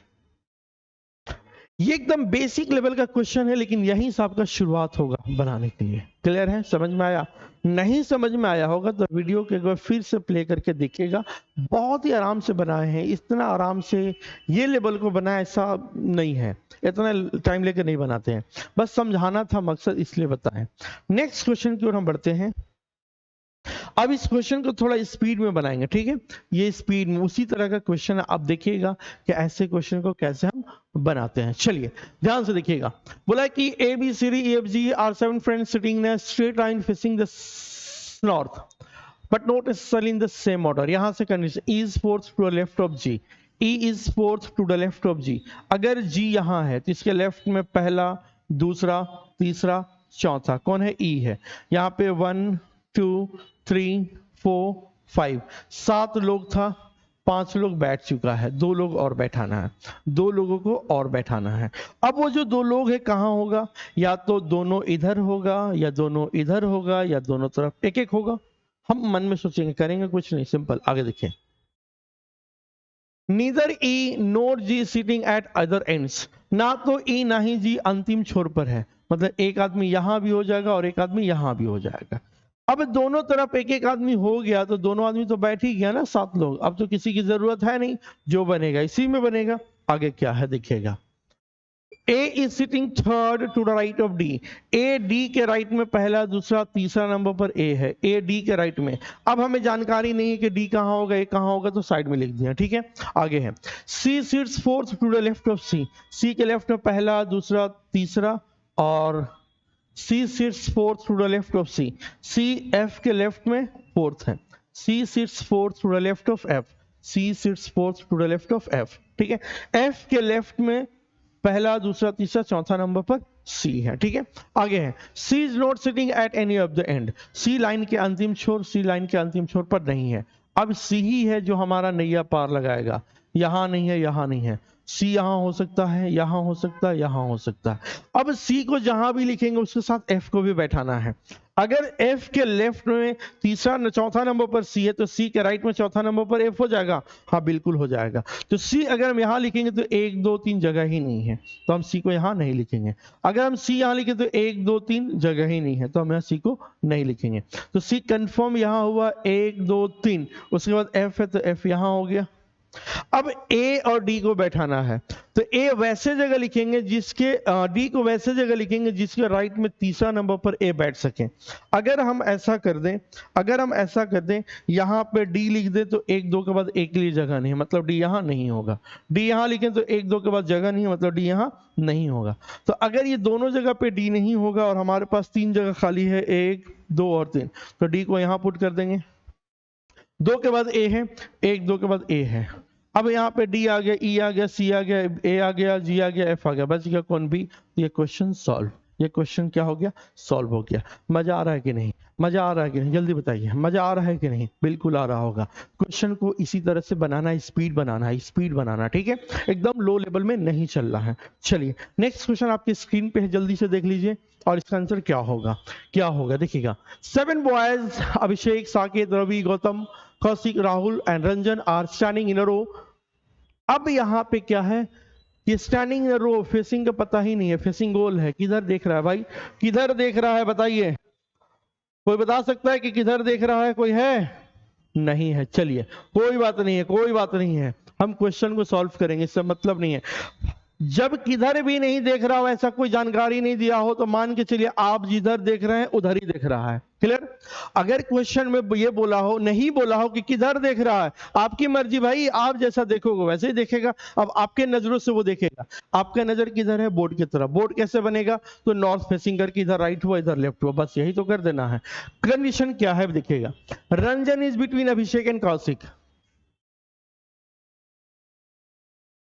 ये एकदम बेसिक लेवल का क्वेश्चन है, लेकिन यहीं से आपका शुरुआत होगा बनाने के लिए। क्लियर है? समझ में आया? नहीं समझ में आया होगा तो वीडियो के एक बार फिर से प्ले करके देखिएगा। बहुत ही आराम से बनाए हैं, इतना आराम से ये लेवल को बनाया ऐसा नहीं है, इतना टाइम लेकर नहीं बनाते हैं, बस समझाना था मकसद, इसलिए बताएं। नेक्स्ट क्वेश्चन की ओर हम बढ़ते हैं। अब इस क्वेश्चन को थोड़ा स्पीड में बनाएंगे, ठीक है? ये स्पीड में उसी तरह का क्वेश्चन है, आप देखिएगा कि ऐसे क्वेश्चन को कैसे हम बनाते हैं। चलिए ध्यान से देखिएगा। बोला कि A B C D E F G are 7 friends sitting in a straight line facing the north but not necessarily in the same order. यहां से condition is fourth to the left of G, E is fourth to the left of G. अगर G यहां है तो इसके left में पहला दूसरा तीसरा चौथा कौन है? ई है। यहाँ पे 1 2 3 4 5 7 लोग था, 5 लोग बैठ चुका है, 2 लोग और बैठाना है, 2 लोगों को और बैठाना है। अब वो जो 2 लोग है कहां होगा? या तो दोनों इधर होगा, या दोनों इधर होगा, या दोनों तरफ एक एक होगा। हम मन में सोचेंगे, करेंगे कुछ नहीं, सिंपल। आगे देखिए। Neither E nor G sitting at other ends. ना तो ई ना ही जी अंतिम छोर पर है, मतलब एक आदमी यहां भी हो जाएगा और एक आदमी यहां भी हो जाएगा। अब दोनों तरफ एक एक आदमी हो गया तो दोनों आदमी तो बैठ ही गया ना, 7 लोग। अब तो किसी की जरूरत है नहीं, जो बनेगा इसी में बनेगा। आगे क्या है देखिएगा। A is sitting third to the right of D। A D के राइट में पहला दूसरा तीसरा नंबर पर A है, A D के राइट में। अब हमें जानकारी नहीं है कि D कहां होगा, A कहां होगा, तो साइड में लिख दिया, ठीक है? आगे है C sits fourth to the left of C। C के लेफ्ट में पहला दूसरा तीसरा, और C sits fourth to the left of C। C F के लेफ्ट में फोर्थ है। C sits fourth to the left of F। C sits fourth to the left of F, ठीक है? F के लेफ्ट में पहला दूसरा तीसरा चौथा नंबर पर C है, ठीक है? आगे है C is not sitting at any of the end. C line के अंतिम छोर, C लाइन के अंतिम छोर पर नहीं है। अब C ही है जो हमारा नैया पार लगाएगा, यहां नहीं है, यहां नहीं है, सी यहाँ हो सकता है, यहाँ हो सकता है, यहाँ हो सकता है। अब सी को जहां भी लिखेंगे उसके साथ एफ को भी बैठाना है। अगर एफ के लेफ्ट में चौथा नंबर पर सी है तो सी के राइट में चौथा नंबर पर एफ हो जाएगा। हाँ बिल्कुल हो जाएगा। तो सी अगर हम यहाँ लिखेंगे तो 1 2 3 जगह ही नहीं है, तो हम सी को यहाँ नहीं लिखेंगे। अगर हम सी यहाँ लिखें तो 1 2 3 जगह ही नहीं है, तो हम यहाँ सी को नहीं लिखेंगे। तो सी कंफर्म यहाँ हुआ 1 2 3। उसके बाद एफ है तो एफ यहाँ हो गया। अब ए और डी को बैठाना है, तो ए वैसे जगह लिखेंगे जिसके डी को वैसे जगह लिखेंगे जिसके राइट में तीसरा नंबर पर ए बैठ सके। अगर हम ऐसा कर दें यहां पे डी लिख दे तो 1 2 के बाद ए के लिए जगह नहीं है, मतलब डी यहां नहीं होगा। डी यहां लिखें तो 1 2 के बाद जगह नहीं है, मतलब डी यहां नहीं होगा। तो अगर ये दोनों जगह पे डी नहीं होगा और हमारे पास 3 जगह खाली है, 1 2 और 3, तो डी को यहां पुट कर देंगे। 2 के बाद ए है, 1 2 के बाद ए है। अब यहाँ पे डी आ गया, ई आ गया, सी आ गया, ए आ गया, जी आ गया, एफ आ गया, बच गया कौन? बी। ये क्वेश्चन सॉल्व। ये क्वेश्चन क्या हो गया? सॉल्व हो गया। मजा आ रहा है कि नहीं? मजा आ रहा है कि नहीं? जल्दी बताइए, मजा आ रहा है कि नहीं? बिल्कुल आ रहा होगा। क्वेश्चन को इसी तरह से बनाना है, स्पीड बनाना है, स्पीड बनाना, ठीक है? एकदम लो लेवल में नहीं चल रहा है। चलिए नेक्स्ट क्वेश्चन आपकी स्क्रीन पे है, जल्दी से देख लीजिए और इसका आंसर क्या होगा। क्या होगा देखिएगा। 7 boys Abhishek, Saket, Ravi, Gautam, Kaushik, Rahul and Ranjan are standing in a row. अब यहां पे क्या है? ये standing in a row, facing का पता ही नहीं है, फेसिंग गोल है। किधर देख रहा है भाई? किधर देख रहा है बताइए? कोई बता सकता है कि किधर देख रहा है? कोई है? नहीं है। चलिए कोई बात नहीं है, कोई बात नहीं है, हम क्वेश्चन को सॉल्व करेंगे, इससे मतलब नहीं है। जब किधर भी नहीं देख रहा हो, ऐसा कोई जानकारी नहीं दिया हो, तो मान के चलिए आप जिधर देख रहे हैं उधर ही देख रहा है। क्लियर? अगर क्वेश्चन में ये बोला हो, नहीं बोला हो कि किधर देख रहा है, आपकी मर्जी भाई, आप जैसा देखोगे वैसे ही देखेगा। अब आपके नजरों से वो देखेगा। आपका नजर किधर है? बोर्ड की तरफ। बोर्ड कैसे बनेगा? तो नॉर्थ फेसिंग करके इधर राइट हुआ, इधर लेफ्ट हुआ, बस यही तो कर देना है। कंडीशन क्या है देखिएगा। Ranjan is between Abhishek and Kaushik.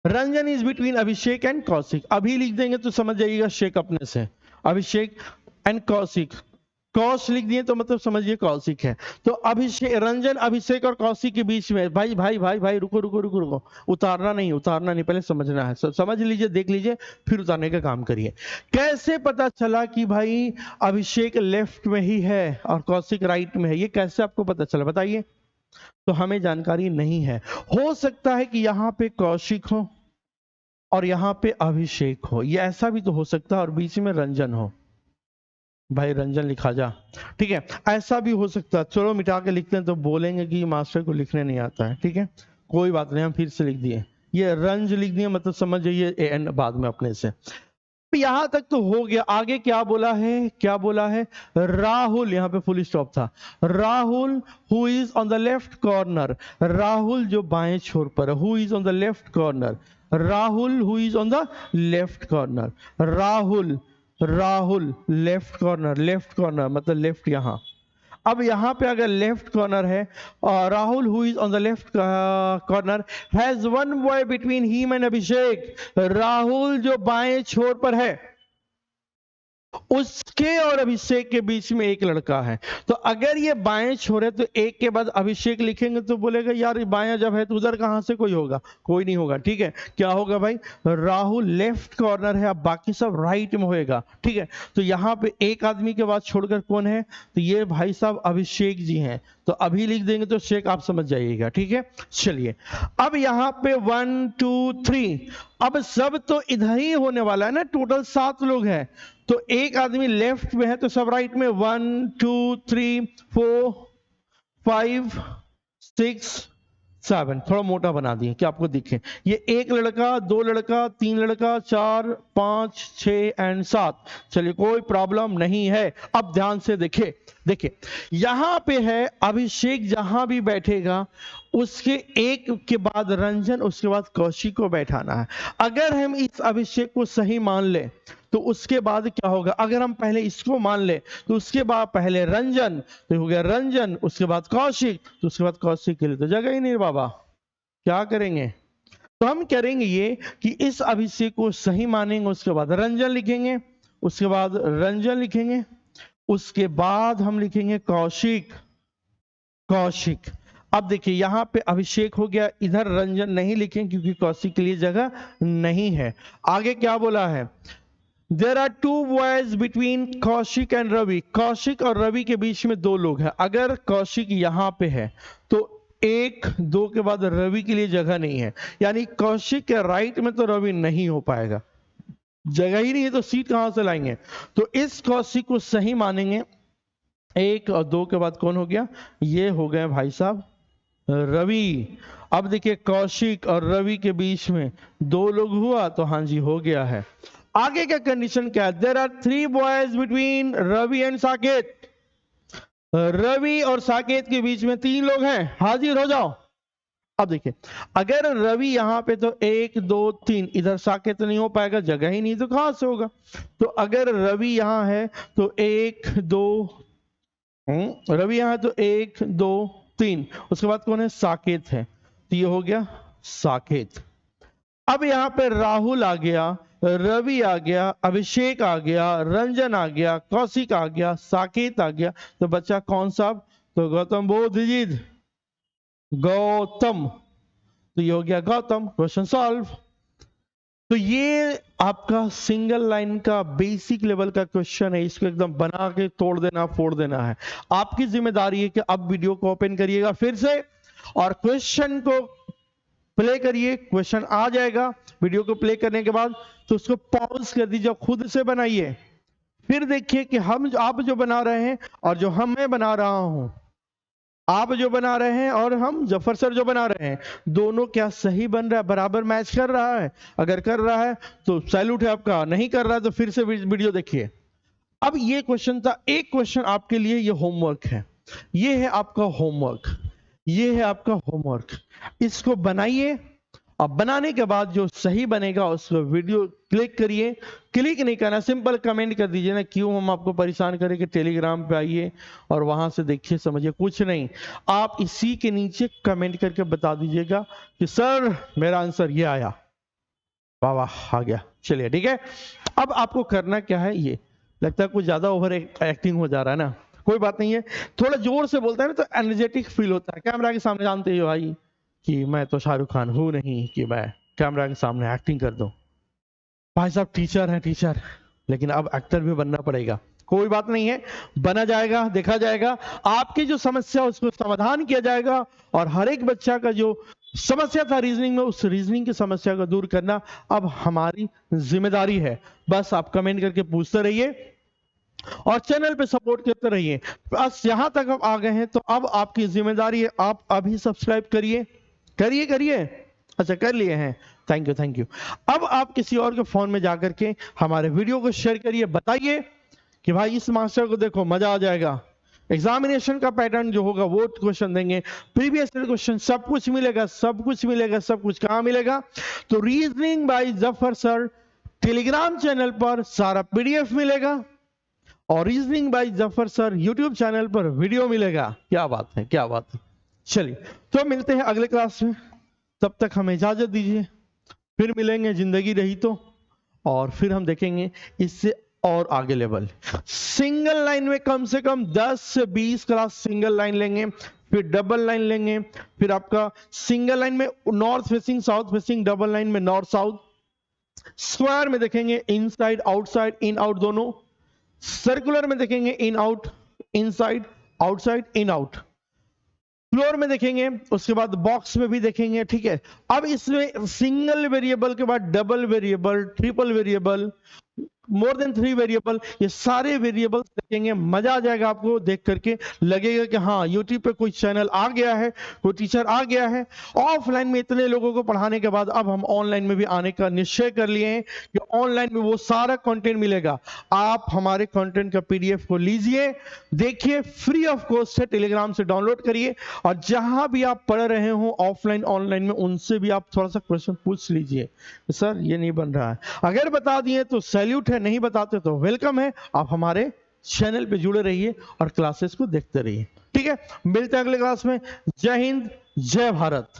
Ranjan is between Abhishek and Kaushik. अभी लिख देंगे तो समझ जाइएगा शेक अपने से। अभिषेक एंड कौशिक, कौश लिख दिए तो मतलब समझिए कौशिक है। तो अभिषेक, रंजन अभिषेक और कौशिक के बीच में, भाई भाई भाई भाई रुको रुको रुको रुको, उतारना नहीं, उतारना नहीं, पहले समझना है। समझ लीजिए, देख लीजिए, फिर उतारने का काम करिए। कैसे पता चला कि भाई अभिषेक लेफ्ट में ही है और कौशिक राइट में है? ये कैसे आपको पता चला बताइए? तो हमें जानकारी नहीं है। हो सकता है कि यहाँ पे कौशिक हो और यहाँ पे अभिषेक हो, ये ऐसा भी तो हो सकता है, और बीच में रंजन हो। भाई रंजन लिखा जा, ठीक है? ऐसा भी हो सकता है। चलो मिटा के लिखते हैं, तो बोलेंगे कि मास्टर को लिखने नहीं आता है, ठीक है? कोई बात नहीं, हम फिर से लिख दिए, ये रंज लिख दिए, मतलब समझ जाइए एंड बाद में अपने से। यहां तक तो हो गया। आगे क्या बोला है? क्या बोला है? राहुल, यहां पे फुल स्टॉप था। Rahul who is on the left corner, Rahul जो बाएं छोर पर है, who is on the left corner, Rahul who is on the left corner, Rahul, Rahul left corner, left corner मतलब लेफ्ट यहां। अब यहां पे अगर लेफ्ट कॉर्नर है, Rahul who is on the left corner has one boy between him and Abhishek, Rahul जो बाएं छोर पर है उसके और अभिषेक के बीच में एक लड़का है। तो अगर ये बाएं छोर है तो एक के बाद अभिषेक लिखेंगे तो बोलेगा यार ये बायां जब है तो उधर कहां से कोई होगा? कोई नहीं होगा, ठीक है? क्या होगा भाई? राहुल लेफ्ट कॉर्नर है, अब बाकी सब राइट में होएगा, ठीक है? तो यहां पे एक आदमी के बाद छोड़कर कौन है? तो ये भाई साहब अभिषेक जी हैं। तो अभी लिख देंगे तो शेख आप समझ जाइएगा, ठीक है? चलिए अब यहां पे 1 2 3, अब सब तो इधर ही होने वाला है ना, टोटल 7 लोग हैं। तो एक आदमी लेफ्ट में है तो सब राइट में। 1 2 3 4 5 6 7, थोड़ा मोटा बना दिए कि आपको दिखे। ये एक लड़का, 2 लड़का, 3 लड़का, 4 5 6 एंड 7। चलिए कोई प्रॉब्लम नहीं है। अब ध्यान से देखिए, देखिए यहां पे है अभिषेक, जहां भी बैठेगा उसके एक के बाद रंजन, उसके बाद कौशिक को बैठाना है। अगर हम इस अभिषेक को सही मान ले तो उसके बाद क्या होगा? अगर हम पहले इसको मान ले तो उसके बाद पहले रंजन, तो हो गया रंजन, उसके बाद कौशिक, तो उसके बाद कौशिक के लिए तो जगह ही नहीं बाबा। क्या करेंगे? तो हम करेंगे ये कि इस अभिषेक को सही मानेंगे, उसके बाद रंजन लिखेंगे, उसके बाद रंजन लिखेंगे, उसके बाद हम लिखेंगे कौशिक, कौशिक। अब देखिए यहाँ पे अभिषेक हो गया, इधर रंजन नहीं लिखें क्योंकि कौशिक के लिए जगह नहीं है। आगे क्या बोला है, there are two boys between Kaushik and Ravi, Kaushik और रवि के बीच में दो लोग हैं। अगर कौशिक यहां पे है तो 1 2 के बाद रवि के लिए जगह नहीं है, यानी कौशिक के राइट में तो रवि नहीं हो पाएगा, जगह ही नहीं है तो सीट कहां से लाएंगे। तो इस कौशिक को सही मानेंगे। 1 और 2 के बाद कौन हो गया, ये हो गए भाई साहब रवि। अब देखिए कौशिक और रवि के बीच में 2 लोग हुआ तो हाँ जी हो गया है। आगे का कंडीशन क्या है, there are 3 boys between Ravi and Saket, Ravi और साकेत के बीच में 3 लोग हैं, हाजिर हो जाओ। अब देखिए अगर रवि यहां पे तो 1 2 3, इधर साकेत नहीं हो पाएगा, जगह ही नहीं तो कहां से होगा। तो अगर रवि यहां है तो 1 2, रवि यहां तो 1 2 3, उसके बाद कौन है, साकेत है, तो ये हो गया साकेत। अब यहां पे राहुल आ गया, रवि आ गया, अभिषेक आ गया, रंजन आ गया, कौशिक आ गया, साकेत आ गया, तो बच्चा कौन सा, तो गौतम बोध जी, गौतम, तो ये हो गया गौतम, क्वेश्चन सॉल्व। तो ये आपका सिंगल लाइन का बेसिक लेवल का क्वेश्चन है, इसको एकदम बना के तोड़ देना, फोड़ देना है। आपकी जिम्मेदारी है कि अब वीडियो को ओपन करिएगा फिर से और क्वेश्चन को प्ले करिए, क्वेश्चन आ जाएगा। वीडियो को प्ले करने के बाद तो उसको पॉज कर दीजिए, खुद से बनाइए, फिर देखिए कि आप जो बना रहे हैं और जो मैं बना रहा हूं, आप जो बना रहे हैं और हम जफर सर जो बना रहे हैं, दोनों क्या सही बन रहा है, बराबर मैच कर रहा है। अगर कर रहा है तो सैल्यूट है आपका, नहीं कर रहा है तो फिर से वीडियो देखिए। अब ये क्वेश्चन था, एक क्वेश्चन आपके लिए, ये होमवर्क है, ये है आपका होमवर्क, ये है आपका होमवर्क। इसको बनाइए और बनाने के बाद जो सही बनेगा उसको वीडियो क्लिक करिए, क्लिक नहीं करना, सिंपल कमेंट कर दीजिए ना, क्यों हम आपको परेशान करें कि टेलीग्राम पे आइए और वहां से देखिए समझिए, कुछ नहीं, आप इसी के नीचे कमेंट करके बता दीजिएगा कि सर मेरा आंसर ये आया, वाह वाह आ गया। चलिए ठीक है, अब आपको करना क्या है, ये लगता है कुछ ज्यादा ओवर एक्टिंग हो जा रहा है ना, कोई बात नहीं है, थोड़ा जोर से बोलता है ना तो एनर्जेटिक फील होता है। कैमरा के सामने जानते हो भाई कि मैं तो शाहरुख खान हूं नहीं कि मैं कैमरा के सामने एक्टिंग कर दूं। भाई साहब टीचर हैं टीचर, लेकिन अब एक्टर भी बनना पड़ेगा, कोई बात नहीं है, बना जाएगा, देखा जाएगा। आपकी जो समस्या उसको समाधान किया जाएगा और हर एक बच्चा का जो समस्या था रीजनिंग में, उस रीजनिंग की समस्या को दूर करना अब हमारी जिम्मेदारी है। बस आप कमेंट करके पूछते रहिए और चैनल पे सपोर्ट करते रहिए। बस यहां तक हम आ गए हैं तो अब आपकी जिम्मेदारी है, आप अभी सब्सक्राइब करिए, करिए करिए, अच्छा कर लिए हैं, थैंक यू थैंक यू। अब आप किसी और के फोन में जाकर के हमारे वीडियो को शेयर करिए, बताइए कि भाई इस मास्टर को देखो, मजा आ जाएगा। एग्जामिनेशन का पैटर्न जो होगा वो क्वेश्चन देंगे, प्रीवियस क्वेश्चन, सब कुछ मिलेगा, सब कुछ मिलेगा, सब कुछ कहां मिलेगा, तो reasoning bye Zafar sir Telegram channel पर सारा पीडीएफ मिलेगा और reasoning bye Zafar sir YouTube channel पर वीडियो मिलेगा। क्या बात है, क्या बात है। चलिए तो मिलते हैं अगले क्लास में, तब तक हमें इजाजत दीजिए, फिर मिलेंगे जिंदगी रही तो, और फिर हम देखेंगे इससे और आगे लेवल। सिंगल लाइन में कम से कम 10 से 20 क्लास सिंगल लाइन लेंगे, फिर डबल लाइन लेंगे, फिर आपका सिंगल लाइन में north facing south facing, double line में नॉर्थ साउथ, स्क्वायर में देखेंगे इनसाइड आउटसाइड इन आउट दोनों, सर्कुलर में देखेंगे in out inside outside in out, floor में देखेंगे, उसके बाद बॉक्स में भी देखेंगे। ठीक है, अब इसमें सिंगल वेरिएबल के बाद double variable, triple variable, more than 3 variable, ये सारे वेरिएबल्स देखेंगे, मजा आ जाएगा आपको देख करके, लगेगा कि हाँ यूट्यूब पे कोई चैनल आ गया है, कोई टीचर आ गया है। ऑफलाइन में इतने लोगों को पढ़ाने के बाद अब हम ऑनलाइन में भी आने का निश्चय कर लिए हैं कि ऑनलाइन में वो सारा कंटेंट मिलेगा। आप हमारे कंटेंट का पीडीएफ को लीजिए, देखिए, फ्री ऑफ कॉस्ट है, टेलीग्राम से डाउनलोड करिए और जहां भी आप पढ़ रहे हो ऑफलाइन ऑनलाइन में, उनसे भी आप थोड़ा सा क्वेश्चन पूछ लीजिए, सर ये नहीं बन रहा है, अगर बता दिए तो सैल्यूट है, नहीं बताते तो वेलकम है। आप हमारे चैनल पे जुड़े रहिए और क्लासेस को देखते रहिए। ठीक है, मिलते हैं अगले क्लास में। जय हिंद, जय भारत।